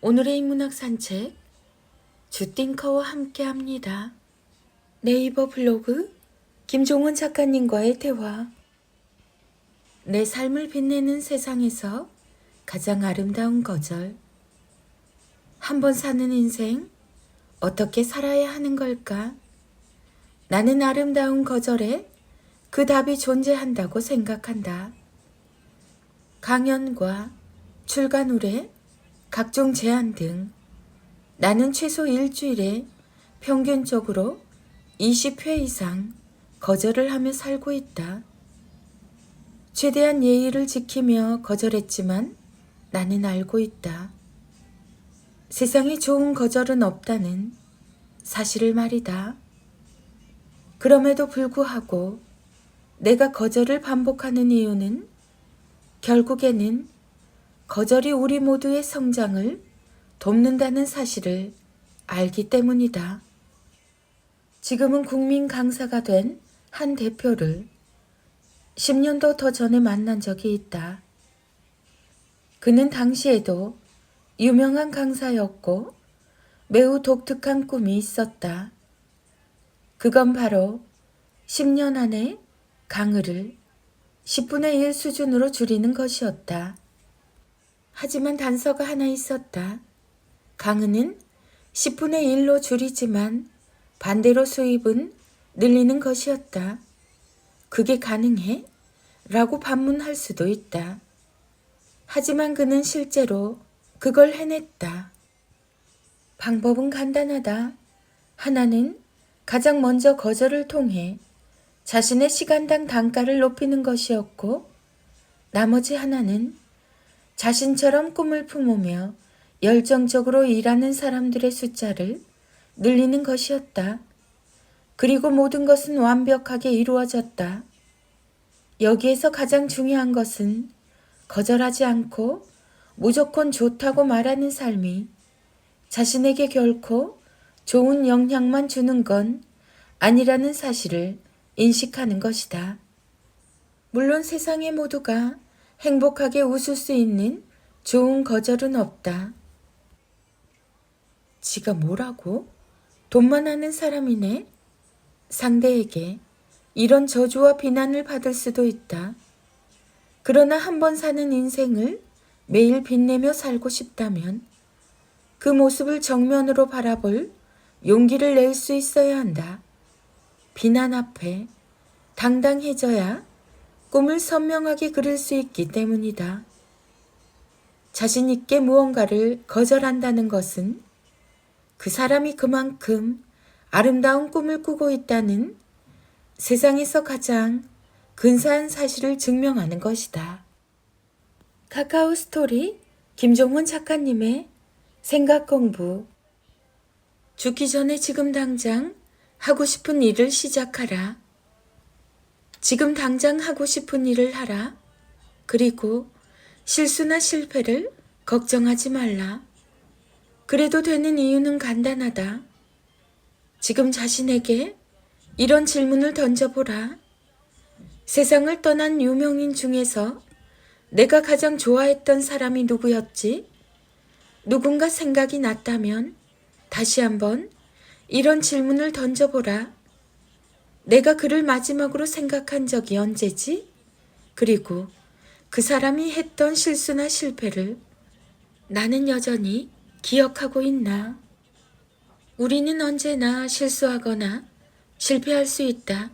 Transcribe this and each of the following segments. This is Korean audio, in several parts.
오늘의 인문학 산책 주띵커와 함께합니다. 네이버 블로그 김종원 작가님과의 대화. 내 삶을 빛내는 세상에서 가장 아름다운 거절. 한 번 사는 인생 어떻게 살아야 하는 걸까? 나는 아름다운 거절에 그 답이 존재한다고 생각한다. 강연과 출간 의뢰, 각종 제안 등 나는 최소 일주일에 평균적으로 20회 이상 거절을 하며 살고 있다. 최대한 예의를 지키며 거절했지만 나는 알고 있다. 세상에 좋은 거절은 없다는 사실을 말이다. 그럼에도 불구하고 내가 거절을 반복하는 이유는 결국에는 거절이 우리 모두의 성장을 돕는다는 사실을 알기 때문이다. 지금은 국민 강사가 된 한 대표를 10년도 더 전에 만난 적이 있다. 그는 당시에도 유명한 강사였고 매우 독특한 꿈이 있었다. 그건 바로 10년 안에 강의를 10분의 1 수준으로 줄이는 것이었다. 하지만 단서가 하나 있었다. 강의는 10분의 1로 줄이지만 반대로 수입은 늘리는 것이었다. 그게 가능해? 라고 반문할 수도 있다. 하지만 그는 실제로 그걸 해냈다. 방법은 간단하다. 하나는 가장 먼저 거절을 통해 자신의 시간당 단가를 높이는 것이었고, 나머지 하나는 자신처럼 꿈을 품으며 열정적으로 일하는 사람들의 숫자를 늘리는 것이었다. 그리고 모든 것은 완벽하게 이루어졌다. 여기에서 가장 중요한 것은 거절하지 않고 무조건 좋다고 말하는 삶이 자신에게 결코 좋은 영향만 주는 건 아니라는 사실을 인식하는 것이다. 물론 세상의 모두가 행복하게 웃을 수 있는 좋은 거절은 없다. 지가 뭐라고? 돈만 하는 사람이네? 상대에게 이런 저주와 비난을 받을 수도 있다. 그러나 한 번 사는 인생을 매일 빛내며 살고 싶다면 그 모습을 정면으로 바라볼 용기를 낼 수 있어야 한다. 비난 앞에 당당해져야 꿈을 선명하게 그릴 수 있기 때문이다. 자신 있게 무언가를 거절한다는 것은 그 사람이 그만큼 아름다운 꿈을 꾸고 있다는 세상에서 가장 근사한 사실을 증명하는 것이다. 카카오 스토리 김종원 작가님의 생각 공부. 죽기 전에 지금 당장 하고 싶은 일을 시작하라. 지금 당장 하고 싶은 일을 하라. 그리고 실수나 실패를 걱정하지 말라. 그래도 되는 이유는 간단하다. 지금 자신에게 이런 질문을 던져보라. 세상을 떠난 유명인 중에서 내가 가장 좋아했던 사람이 누구였지? 누군가 생각이 났다면 다시 한번 이런 질문을 던져보라. 내가 그를 마지막으로 생각한 적이 언제지? 그리고 그 사람이 했던 실수나 실패를 나는 여전히 기억하고 있나? 우리는 언제나 실수하거나 실패할 수 있다.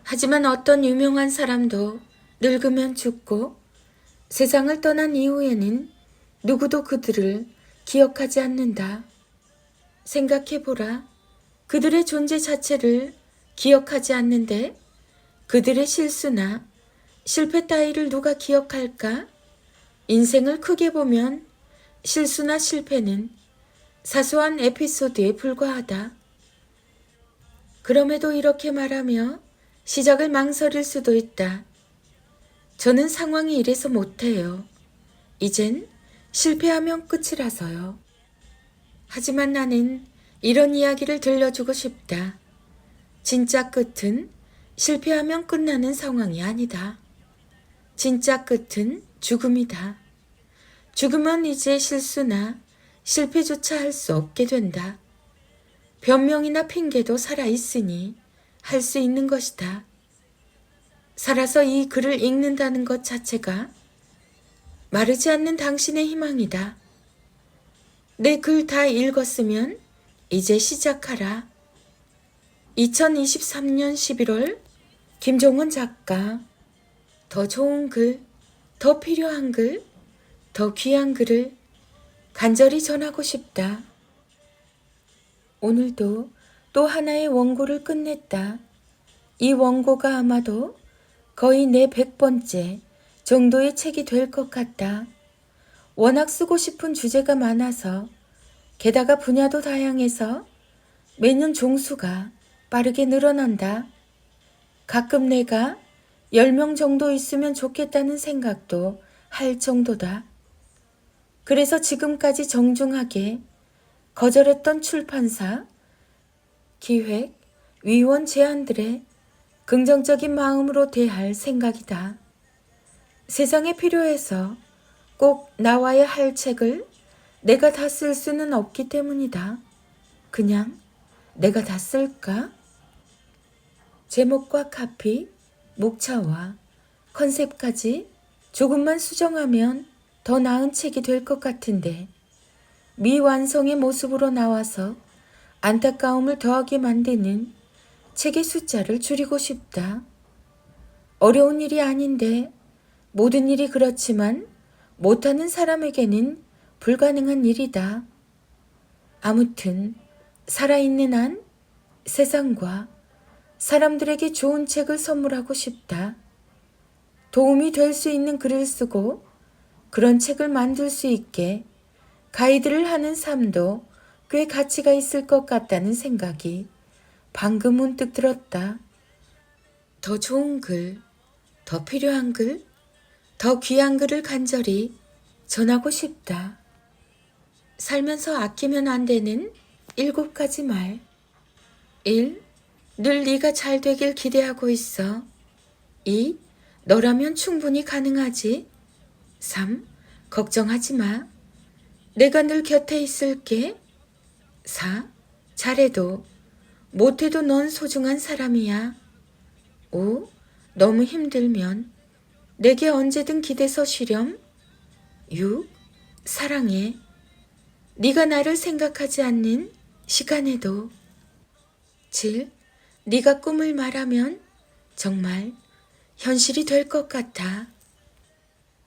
하지만 어떤 유명한 사람도 늙으면 죽고 세상을 떠난 이후에는 누구도 그들을 기억하지 않는다. 생각해보라. 그들의 존재 자체를 기억하지 않는데 그들의 실수나 실패 따위를 누가 기억할까? 인생을 크게 보면 실수나 실패는 사소한 에피소드에 불과하다. 그럼에도 이렇게 말하며 시작을 망설일 수도 있다. 저는 상황이 이래서 못해요. 이젠 실패하면 끝이라서요. 하지만 나는 이런 이야기를 들려주고 싶다. 진짜 끝은 실패하면 끝나는 상황이 아니다. 진짜 끝은 죽음이다. 죽으면 이제 실수나 실패조차 할 수 없게 된다. 변명이나 핑계도 살아있으니 할 수 있는 것이다. 살아서 이 글을 읽는다는 것 자체가 마르지 않는 당신의 희망이다. 내 글 다 읽었으면 이제 시작하라. 2023년 11월 김종원 작가. 더 좋은 글, 더 필요한 글, 더 귀한 글을 간절히 전하고 싶다. 오늘도 또 하나의 원고를 끝냈다. 이 원고가 아마도 거의 내 100번째 정도의 책이 될 것 같다. 워낙 쓰고 싶은 주제가 많아서, 게다가 분야도 다양해서 매년 종수가 빠르게 늘어난다. 가끔 내가 10명 정도 있으면 좋겠다는 생각도 할 정도다. 그래서 지금까지 정중하게 거절했던 출판사, 기획, 위원 제안들에 긍정적인 마음으로 대할 생각이다. 세상에 필요해서 꼭 나와야 할 책을 내가 다 쓸 수는 없기 때문이다. 그냥 내가 다 쓸까? 제목과 카피, 목차와 컨셉까지 조금만 수정하면 더 나은 책이 될 것 같은데, 미완성의 모습으로 나와서 안타까움을 더하게 만드는 책의 숫자를 줄이고 싶다. 어려운 일이 아닌데, 모든 일이 그렇지만 못하는 사람에게는 불가능한 일이다. 아무튼 살아있는 한 세상과 사람들에게 좋은 책을 선물하고 싶다. 도움이 될 수 있는 글을 쓰고 그런 책을 만들 수 있게 가이드를 하는 삶도 꽤 가치가 있을 것 같다는 생각이 방금 문득 들었다. 더 좋은 글, 더 필요한 글, 더 귀한 글을 간절히 전하고 싶다. 살면서 아끼면 안 되는 7가지 말. 1. 늘 네가 잘 되길 기대하고 있어. 2. 너라면 충분히 가능하지. 3. 걱정하지 마. 내가 늘 곁에 있을게. 4. 잘해도 못해도 넌 소중한 사람이야. 5. 너무 힘들면 내게 언제든 기대서 쉬렴. 6. 사랑해. 네가 나를 생각하지 않는 시간에도. 7. 네가 꿈을 말하면 정말 현실이 될 것 같아.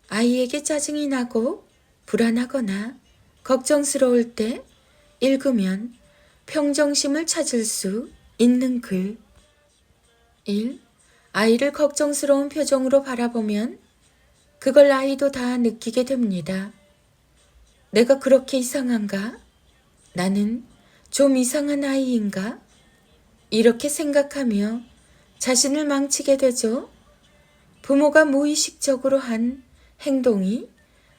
아이에게 짜증이 나고 불안하거나 걱정스러울 때 읽으면 평정심을 찾을 수 있는 글. 1. 아이를 걱정스러운 표정으로 바라보면 그걸 아이도 다 느끼게 됩니다. 내가 그렇게 이상한가? 나는 좀 이상한 아이인가? 이렇게 생각하며 자신을 망치게 되죠. 부모가 무의식적으로 한 행동이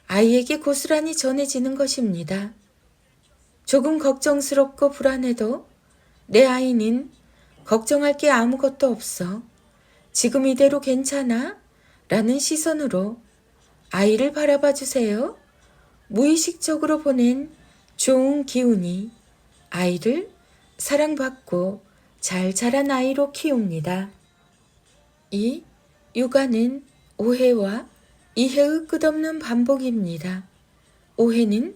아이에게 고스란히 전해지는 것입니다. 조금 걱정스럽고 불안해도 내 아이는 걱정할 게 아무것도 없어. 지금 이대로 괜찮아? 라는 시선으로 아이를 바라봐 주세요. 무의식적으로 보낸 좋은 기운이 아이를 사랑받고 잘 자란 아이로 키웁니다. 2. 육아는 오해와 이해의 끝없는 반복입니다. 오해는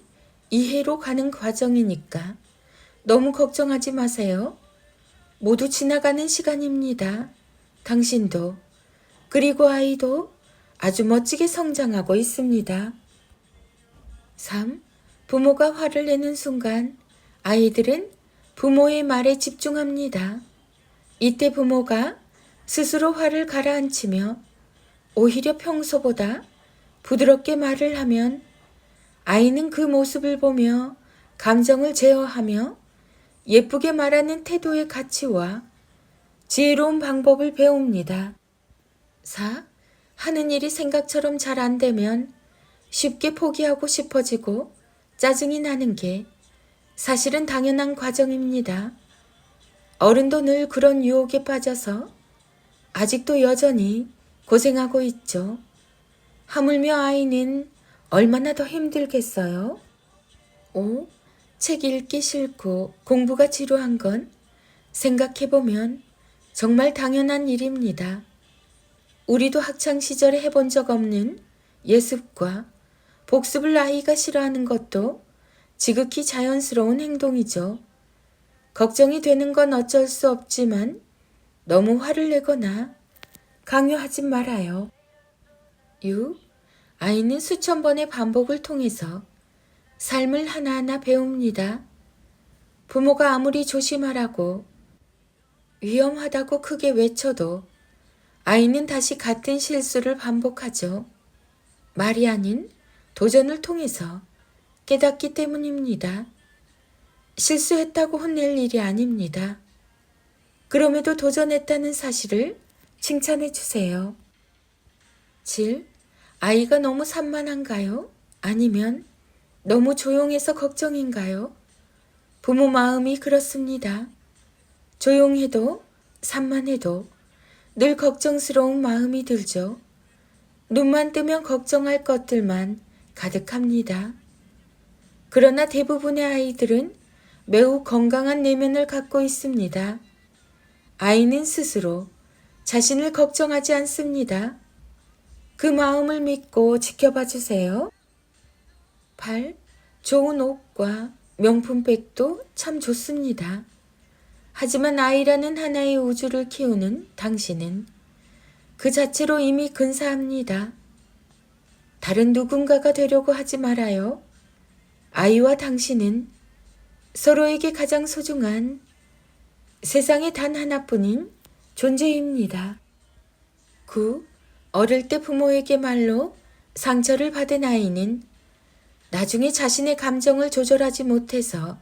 이해로 가는 과정이니까 너무 걱정하지 마세요. 모두 지나가는 시간입니다. 당신도 그리고 아이도 아주 멋지게 성장하고 있습니다. 3. 부모가 화를 내는 순간 아이들은 부모의 말에 집중합니다. 이때 부모가 스스로 화를 가라앉히며 오히려 평소보다 부드럽게 말을 하면 아이는 그 모습을 보며 감정을 제어하며 예쁘게 말하는 태도의 가치와 지혜로운 방법을 배웁니다. 4. 하는 일이 생각처럼 잘 안 되면 쉽게 포기하고 싶어지고 짜증이 나는 게 사실은 당연한 과정입니다. 어른도 늘 그런 유혹에 빠져서 아직도 여전히 고생하고 있죠. 하물며 아이는 얼마나 더 힘들겠어요? 5. 책 읽기 싫고 공부가 지루한 건 생각해보면 정말 당연한 일입니다. 우리도 학창시절에 해본 적 없는 예습과 복습을 아이가 싫어하는 것도 지극히 자연스러운 행동이죠. 걱정이 되는 건 어쩔 수 없지만 너무 화를 내거나 강요하지 말아요. 6. 아이는 수천 번의 반복을 통해서 삶을 하나하나 배웁니다. 부모가 아무리 조심하라고 위험하다고 크게 외쳐도 아이는 다시 같은 실수를 반복하죠. 말이 아닌 도전을 통해서 깨닫기 때문입니다. 실수했다고 혼낼 일이 아닙니다. 그럼에도 도전했다는 사실을 칭찬해 주세요. 7. 아이가 너무 산만한가요? 아니면 너무 조용해서 걱정인가요? 부모 마음이 그렇습니다. 조용해도 산만해도 늘 걱정스러운 마음이 들죠. 눈만 뜨면 걱정할 것들만 가득합니다. 그러나 대부분의 아이들은 매우 건강한 내면을 갖고 있습니다. 아이는 스스로 자신을 걱정하지 않습니다. 그 마음을 믿고 지켜봐 주세요. 8. 좋은 옷과 명품백도 참 좋습니다. 하지만 아이라는 하나의 우주를 키우는 당신은 그 자체로 이미 근사합니다. 다른 누군가가 되려고 하지 말아요. 아이와 당신은 서로에게 가장 소중한 세상에 단 하나뿐인 존재입니다. 9. 어릴 때 부모에게 말로 상처를 받은 아이는 나중에 자신의 감정을 조절하지 못해서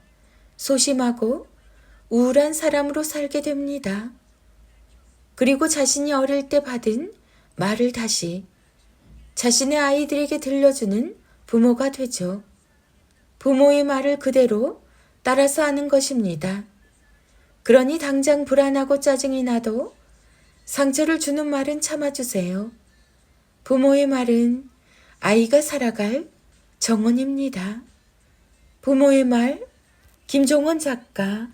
소심하고 우울한 사람으로 살게 됩니다. 그리고 자신이 어릴 때 받은 말을 다시 자신의 아이들에게 들려주는 부모가 되죠. 부모의 말을 그대로 따라서 하는 것입니다. 그러니 당장 불안하고 짜증이 나도 상처를 주는 말은 참아주세요. 부모의 말은 아이가 살아갈 정원입니다. 부모의 말, 김종원 작가.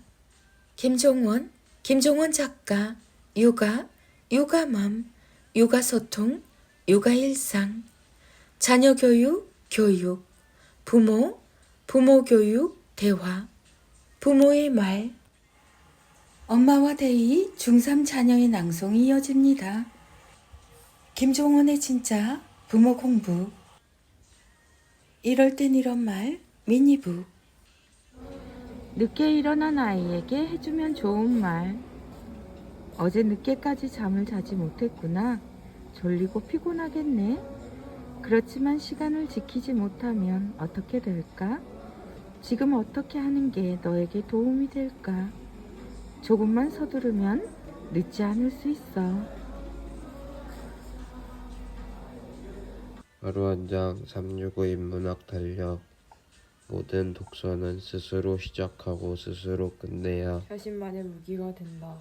김종원 작가. 육아, 육아맘, 육아소통, 육아일상. 자녀 교육, 교육. 부모, 부모교육, 대화. 부모의 말. 엄마와 데이 중3 자녀의 낭송이 이어집니다. 김종원의 진짜 부모 공부. 이럴 땐 이런 말 미니북. 늦게 일어난 아이에게 해주면 좋은 말. 어제 늦게까지 잠을 자지 못했구나. 졸리고 피곤하겠네. 그렇지만 시간을 지키지 못하면 어떻게 될까? 지금 어떻게 하는 게 너에게 도움이 될까? 조금만 서두르면 늦지 않을 수 있어. 하루 한 장 365 인문학 달력. 모든 독서는 스스로 시작하고 스스로 끝내야 자신만의 무기가 된다.